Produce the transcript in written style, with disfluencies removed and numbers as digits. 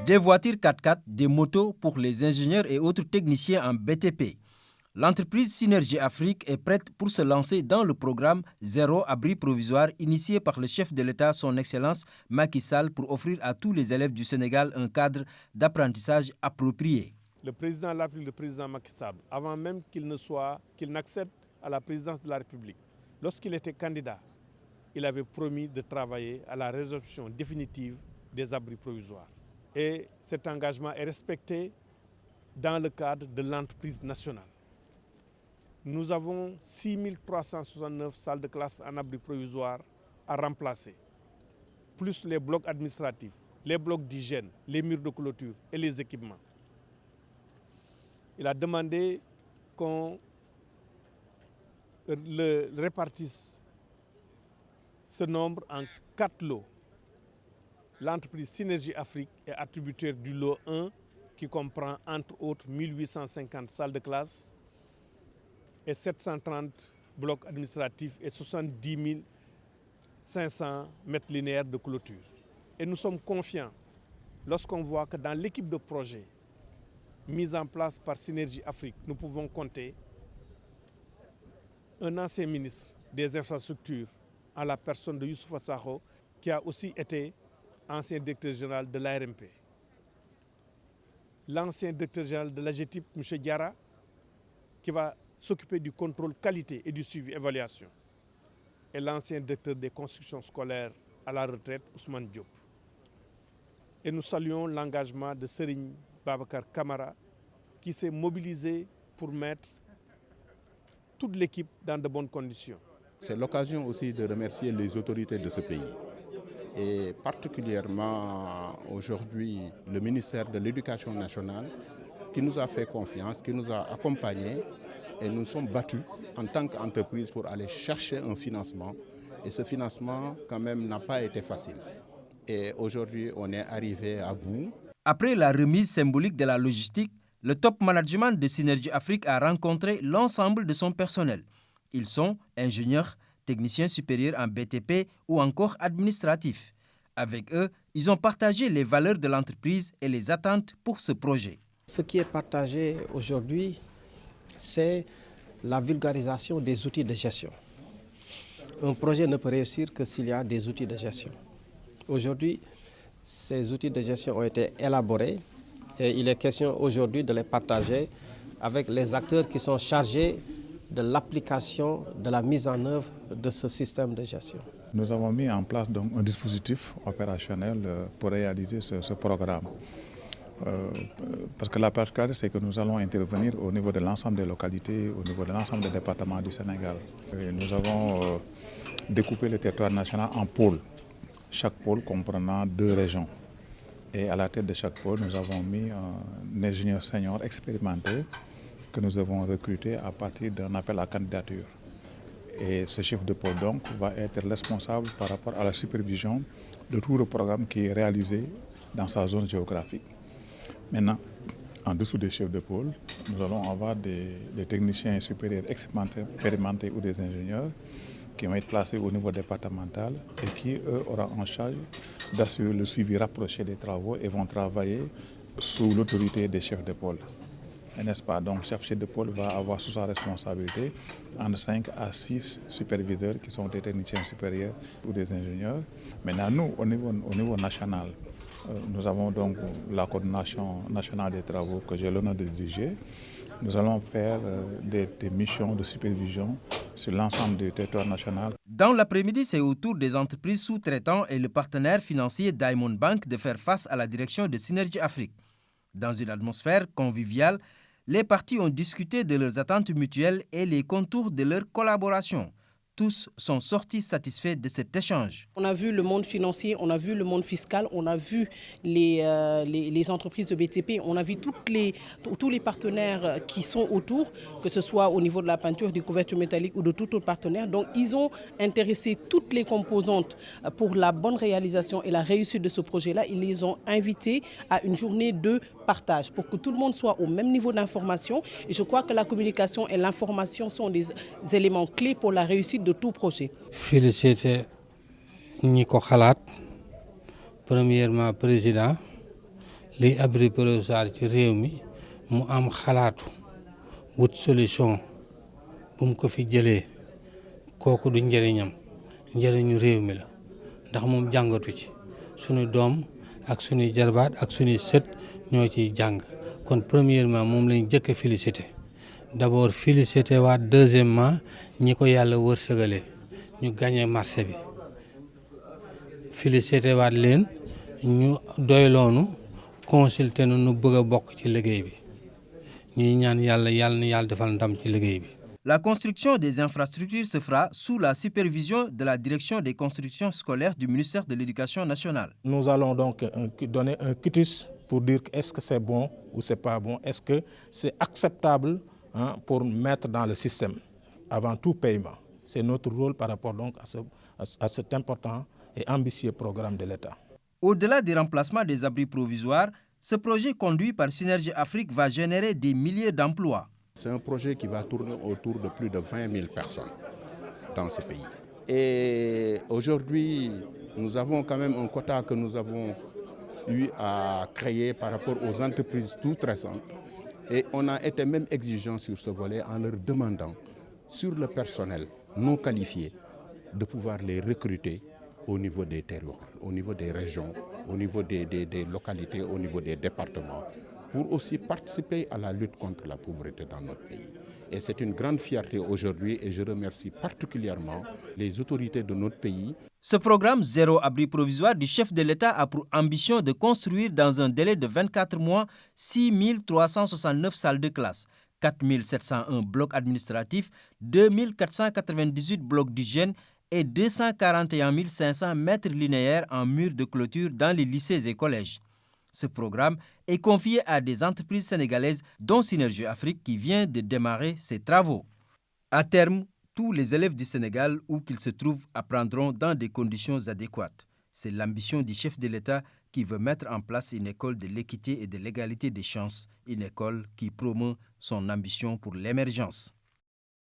Des voitures 4x4, des motos pour les ingénieurs et autres techniciens en BTP. L'entreprise Synergie Afrique est prête pour se lancer dans le programme Zéro Abri Provisoire initié par le chef de l'État, son Excellence Macky Sall, pour offrir à tous les élèves du Sénégal un cadre d'apprentissage approprié. Le président de la République, le président Macky Sall, avant même qu'il n'accède à la présidence de la République, lorsqu'il était candidat, il avait promis de travailler à la résolution définitive des abris provisoires. Et cet engagement est respecté dans le cadre de l'entreprise nationale. Nous avons 6369 salles de classe en abri provisoire à remplacer, plus les blocs administratifs, les blocs d'hygiène, les murs de clôture et les équipements. Il a demandé qu'on répartisse ce nombre en 4 lots. L'entreprise Synergie Afrique est attributaire du lot 1 qui comprend entre autres 1850 salles de classe et 730 blocs administratifs et 70 500 mètres linéaires de clôture. Et nous sommes confiants lorsqu'on voit que dans l'équipe de projet mise en place par Synergie Afrique, nous pouvons compter un ancien ministre des infrastructures en la personne de Youssoupha Sakho, qui a aussi été ancien directeur général de l'ARMP. L'ancien directeur général de l'AGETIP, M. Diarra, qui va s'occuper du contrôle qualité et du suivi évaluation. Et l'ancien directeur des constructions scolaires à la retraite, Ousmane Diop. Et nous saluons l'engagement de Serigne Babacar Kamara, qui s'est mobilisé pour mettre toute l'équipe dans de bonnes conditions. C'est l'occasion aussi de remercier les autorités de ce pays. Et particulièrement aujourd'hui le ministère de l'Éducation nationale qui nous a fait confiance, qui nous a accompagnés et nous sommes battus en tant qu'entreprise pour aller chercher un financement. Et ce financement quand même n'a pas été facile. Et aujourd'hui on est arrivé à bout. Après la remise symbolique de la logistique, le top management de Synergie Afrique a rencontré l'ensemble de son personnel. Ils sont ingénieurs, techniciens supérieurs en BTP ou encore administratifs. Avec eux, ils ont partagé les valeurs de l'entreprise et les attentes pour ce projet. Ce qui est partagé aujourd'hui, c'est la vulgarisation des outils de gestion. Un projet ne peut réussir que s'il y a des outils de gestion. Aujourd'hui, ces outils de gestion ont été élaborés et il est question aujourd'hui de les partager avec les acteurs qui sont chargés de l'application, de la mise en œuvre de ce système de gestion. Nous avons mis en place donc un dispositif opérationnel pour réaliser ce programme. Parce que la particularité, c'est que nous allons intervenir au niveau de l'ensemble des localités, au niveau de l'ensemble des départements du Sénégal. Et nous avons découpé le territoire national en pôles, chaque pôle comprenant 2 régions. Et à la tête de chaque pôle, nous avons mis un ingénieur senior expérimenté que nous avons recruté à partir d'un appel à candidature. Et ce chef de pôle donc va être responsable par rapport à la supervision de tout le programme qui est réalisé dans sa zone géographique. Maintenant, en dessous des chefs de pôle, nous allons avoir des techniciens supérieurs expérimentés ou des ingénieurs qui vont être placés au niveau départemental et qui, eux, auront en charge d'assurer le suivi rapproché des travaux et vont travailler sous l'autorité des chefs de pôle. N'est-ce pas? Donc, chaque chef de pôle va avoir sous sa responsabilité entre 5 à 6 superviseurs qui sont des techniciens supérieurs ou des ingénieurs. Maintenant, nous, au niveau national, nous avons donc la coordination nationale des travaux que j'ai l'honneur de diriger. Nous allons faire des missions de supervision sur l'ensemble du territoire national. Dans l'après-midi, c'est au tour des entreprises sous-traitants et le partenaire financier Diamond Bank de faire face à la direction de Synergie Afrique. Dans une atmosphère conviviale, les parties ont discuté de leurs attentes mutuelles et les contours de leur collaboration. Tous sont sortis satisfaits de cet échange. On a vu le monde financier, on a vu le monde fiscal, on a vu les entreprises de BTP, on a vu tous les partenaires qui sont autour, que ce soit au niveau de la peinture, des couvertures métalliques ou de tout autre partenaire. Donc ils ont intéressé toutes les composantes pour la bonne réalisation et la réussite de ce projet-là. Ils les ont invités à une journée de partage pour que tout le monde soit au même niveau d'information. Et je crois que la communication et l'information sont des éléments clés pour la réussite de tout projet. Féliciter ñi ko xalaat, premièrement président, liy abri provisoire ci réew mi mu am xalaatu wut solution bu mu ko fi jëlee kooku du njëriñam njëriñu réew mi la ndax moom jàngatu ci suñu doom ak suñuy jarbaat ak suñuy sët ñoo ciy jàng kon premièrement moom lañ jëkk a félicité d'abord félicité waat deuxièmement ñi ko yàlla wërsëgale ñu gagné marché bi félicité waat leen ñu doyloonu consulté nu nu bëgg a bokk ci liggéey bi ñuy ñaan yàlla na yàlla defal ndam ci liggéey bi. La construction des infrastructures se fera sous la supervision de la direction des constructions scolaires du ministère de l'Éducation nationale. Nous allons donc donner un quitus pour dire est-ce que c'est bon ou c'est pas bon, est-ce que c'est acceptable pour mettre dans le système avant tout paiement. C'est notre rôle par rapport donc à cet important et ambitieux programme de l'État. Au-delà des remplacements des abris provisoires, ce projet conduit par Synergie Afrique va générer des milliers d'emplois. C'est un projet qui va tourner autour de plus de 20 000 personnes dans ce pays. Et aujourd'hui, nous avons quand même un quota que nous avons eu à créer par rapport aux entreprises toutes récentes. Et on a été même exigeant sur ce volet en leur demandant, sur le personnel non qualifié, de pouvoir les recruter au niveau des terroirs, au niveau des régions, au niveau des localités, au niveau des départements, pour aussi participer à la lutte contre la pauvreté dans notre pays. Et c'est une grande fierté aujourd'hui et je remercie particulièrement les autorités de notre pays. Ce programme Zéro Abri Provisoire du chef de l'État a pour ambition de construire dans un délai de 24 mois 6 369 salles de classe, 4 701 blocs administratifs, 2 498 blocs d'hygiène et 241 500 mètres linéaires en murs de clôture dans les lycées et collèges. Ce programme est confié à des entreprises sénégalaises dont Synergie Afrique qui vient de démarrer ses travaux. À terme, tous les élèves du Sénégal, où qu'ils se trouvent, apprendront dans des conditions adéquates. C'est l'ambition du chef de l'État qui veut mettre en place une école de l'équité et de l'égalité des chances, une école qui promeut son ambition pour l'émergence.